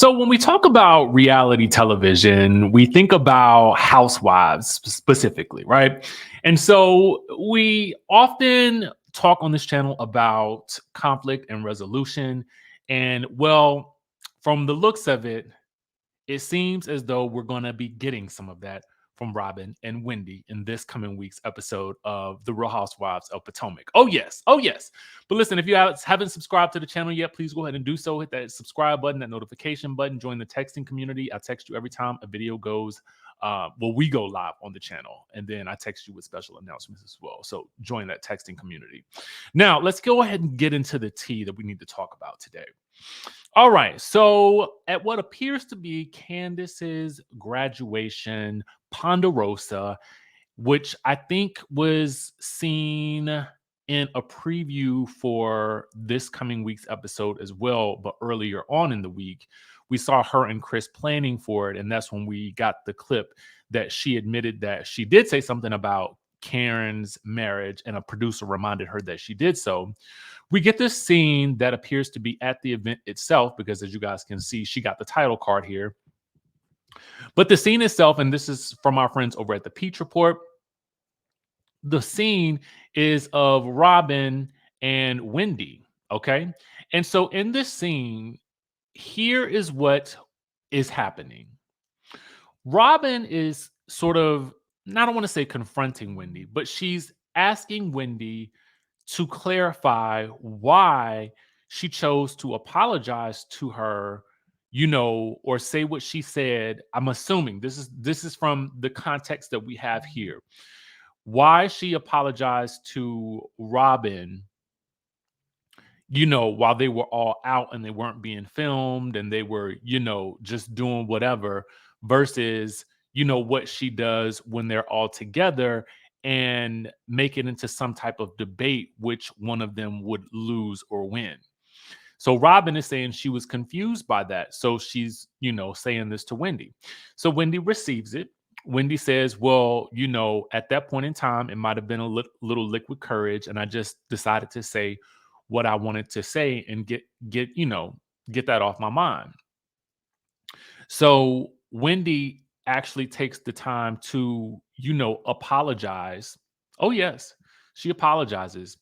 So when we talk about reality television, we think about housewives specifically, right? And so we often talk on this channel about conflict and resolution. And well, from the looks of it, it seems as though we're going to be getting some of that from Robyn and Wendy in this coming week's episode of The Real Housewives of Potomac. Oh, yes. Oh, yes. But listen, if you haven't subscribed to the channel yet, please go ahead and do so. Hit that subscribe button, that notification button, join the texting community. I text you every time a video goes, we go live on the channel. And then I text you with special announcements as well. So join that texting community. Now, let's go ahead and get into the tea that we need to talk about today. All right. So, at what appears to be Candace's graduation ponderosa, which I think was seen in a preview for this coming week's episode as well, but earlier on in the week, we saw her and Chris planning for it. And that's when we got the clip that she admitted that she did say something about Karen's marriage, and a producer reminded her that she did so. We get this scene that appears to be at the event itself, because as you guys can see, she got the title card here. But the scene itself, and this is from our friends over at the Peach Report, the scene is of Robyn and Wendy, okay? And so in this scene, here is what is happening. Robyn is sort of, I don't want to say confronting Wendy, but she's asking Wendy to clarify why she chose to apologize to her, or say what she said. I'm assuming this is from the context that we have here. Why she apologized to Robyn, while they were all out and they weren't being filmed and they were, just doing whatever, versus, what she does when they're all together and make it into some type of debate, which one of them would lose or win. So Robyn is saying she was confused by that. So she's, saying this to Wendy. So Wendy receives it. Wendy says, well, at that point in time, it might have been a little liquid courage. And I just decided to say what I wanted to say and get that off my mind. So Wendy actually takes the time to, apologize. Oh, yes, she apologizes.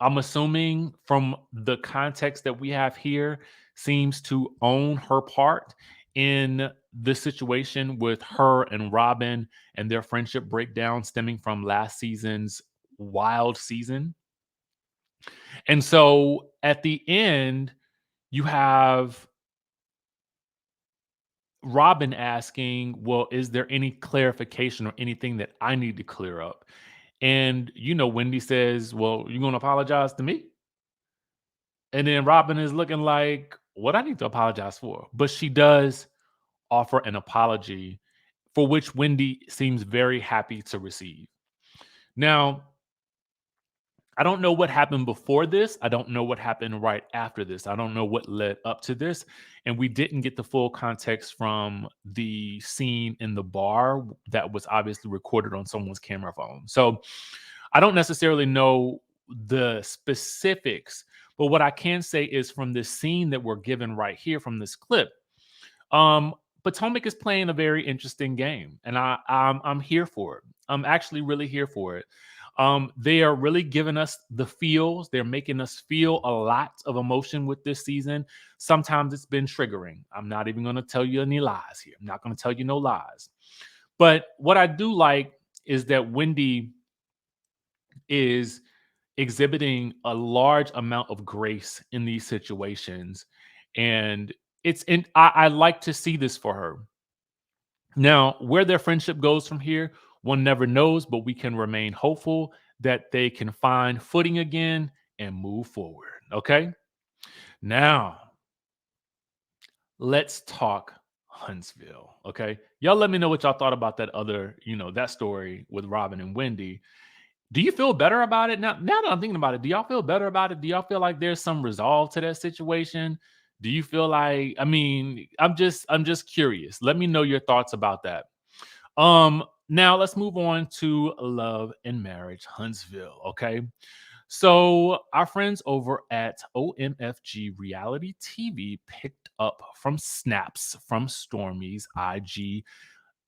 I'm assuming from the context that we have here, seems to own her part in the situation with her and Robyn and their friendship breakdown stemming from last season's wild season. And so at the end, you have Robyn asking, well, is there any clarification or anything that I need to clear up? And, Wendy says, well, you're going to apologize to me? And then Robyn is looking like, what I need to apologize for? But she does offer an apology, for which Wendy seems very happy to receive. Now, I don't know what happened before this. I don't know what happened right after this. I don't know what led up to this. And we didn't get the full context from the scene in the bar that was obviously recorded on someone's camera phone. So I don't necessarily know the specifics, but what I can say is from this scene that we're given right here from this clip, Potomac is playing a very interesting game, and I'm here for it. I'm actually really here for it. They are really giving us the feels. They're making us feel a lot of emotion with this season. Sometimes it's been triggering. I'm not even going to tell you any lies here. I'm not going to tell you no lies. But what I do like is that Wendy is exhibiting a large amount of grace in these situations. And I like to see this for her. Now, where their friendship goes from here, one never knows, but we can remain hopeful that they can find footing again and move forward. Okay. Now, let's talk Huntsville. Okay. Y'all let me know what y'all thought about that other, that story with Robyn and Wendy. Do you feel better about it? Now that I'm thinking about it, do y'all feel better about it? Do y'all feel like there's some resolve to that situation? Do you feel like, I'm just curious. Let me know your thoughts about that. Now let's move on to Love and Marriage Huntsville. Okay. So our friends over at OMFG Reality TV picked up from snaps from Stormi's IG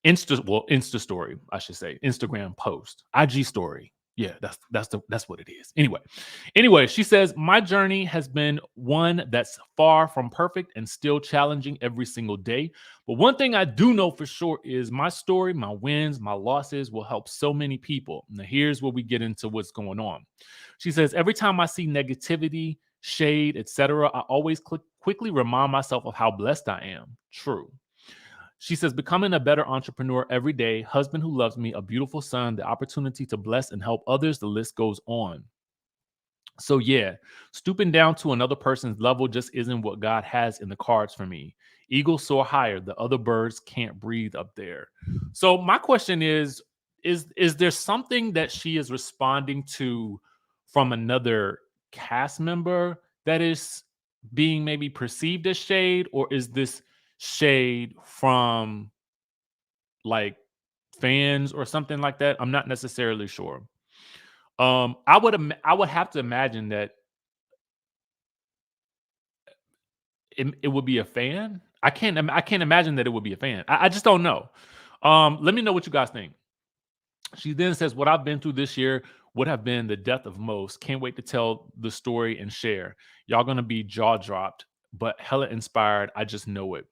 Insta story, I should say, Instagram post, IG story. Yeah, that's what it is. Anyway, she says my journey has been one that's far from perfect and still challenging every single day. But one thing I do know for sure is my story, my wins, my losses will help so many people. Now here's where we get into what's going on. She says every time I see negativity, shade, etc., I always quickly remind myself of how blessed I am. True. She says, becoming a better entrepreneur every day, husband who loves me, a beautiful son, the opportunity to bless and help others, the list goes on. So, yeah, stooping down to another person's level just isn't what God has in the cards for me. Eagles soar higher, the other birds can't breathe up there. So, my question is there something that she is responding to from another cast member that is being maybe perceived as shade, or is this shade from like fans or something like that? I'm not necessarily sure. I would have to imagine that it would be a fan. I can't imagine that it would be a fan. I just don't know. Let me know what you guys think. She then says, "What I've been through this year would have been the death of most. Can't wait to tell the story and share. Y'all gonna be jaw dropped, but hella inspired. I just know it."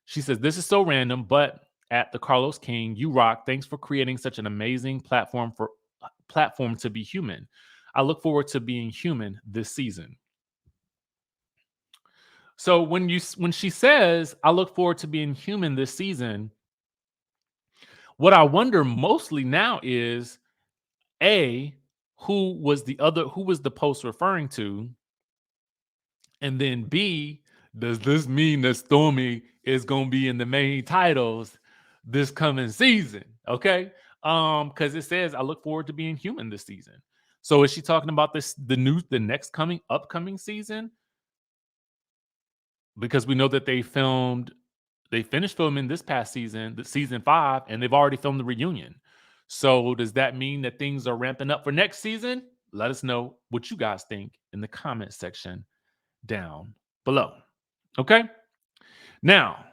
She says, "This is so random, but at the Carlos King, you rock. Thanks for creating such an amazing platform to be human. I look forward to being human this season." So when she says, "I look forward to being human this season," what I wonder mostly now is A, who was the post referring to? And then B, does this mean that Stormi is gonna be in the main titles this coming season? Okay. Because it says I look forward to being human this season. So is she talking about the next coming upcoming season? Because we know that they finished filming this past season, the season 5, and they've already filmed the reunion. So does that mean that things are ramping up for next season? Let us know what you guys think in the comment section down below. Okay. Now,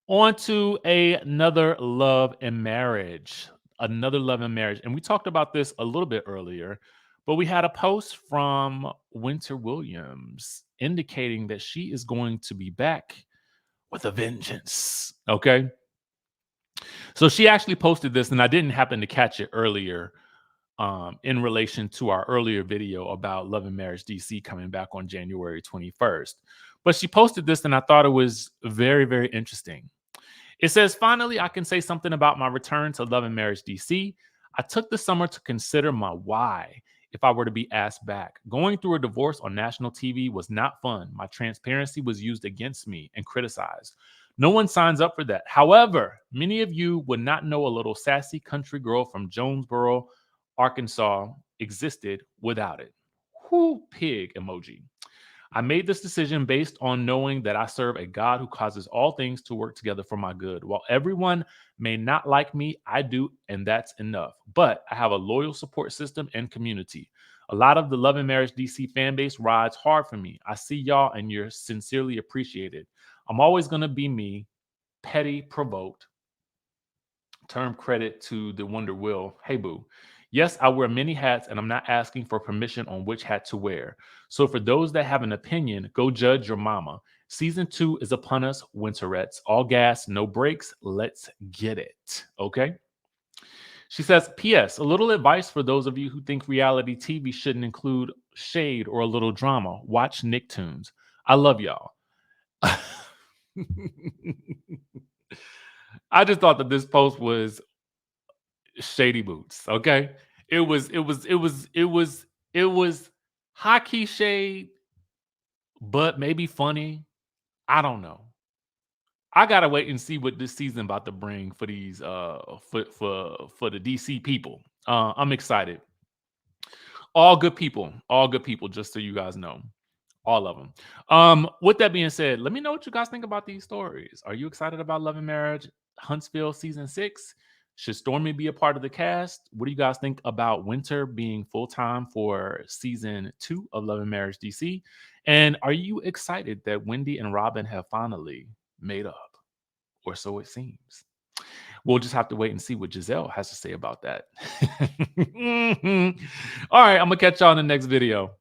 on to another love and marriage. Another love and marriage. And we talked about this a little bit earlier, but we had a post from Winter Williams indicating that she is going to be back with a vengeance. Okay. So she actually posted this, and I didn't happen to catch it earlier in relation to our earlier video about Love and Marriage DC coming back on January 21st. But she posted this, and I thought it was very, very interesting. It says, finally, I can say something about my return to Love and Marriage DC. I took the summer to consider my why if I were to be asked back. Going through a divorce on national TV was not fun. My transparency was used against me and criticized. No one signs up for that. However, many of you would not know a little sassy country girl from Jonesboro, Arkansas existed without it. Whoo, pig emoji. I made this decision based on knowing that I serve a God who causes all things to work together for my good. While everyone may not like me, I do, and that's enough. But I have a loyal support system and community. A lot of the Love and Marriage DC fan base rides hard for me. I see y'all and you're sincerely appreciated. I'm always going to be me, petty, provoked. Term credit to the Wonder Wheel. Hey, boo. Yes, I wear many hats, and I'm not asking for permission on which hat to wear. So, for those that have an opinion, go judge your mama. Season 2 is upon us, Winterettes. All gas, no brakes. Let's get it. Okay. She says, P.S. A little advice for those of you who think reality TV shouldn't include shade or a little drama. Watch Nicktoons. I love y'all. I just thought that this post was shady boots. Okay. It was high key shade, but maybe funny. I don't know. I gotta wait and see what this season about to bring for these for the DC people. I'm excited. All good people, just so you guys know. All of them. With that being said, let me know what you guys think about these stories. Are you excited about Love and Marriage Huntsville season 6? Should Stormi be a part of the cast? What do you guys think about Winter being full time for season 2 of Love and Marriage DC? And are you excited that Wendy and Robyn have finally made up? Or so it seems. We'll just have to wait and see what Giselle has to say about that. All right, I'm gonna catch y'all in the next video.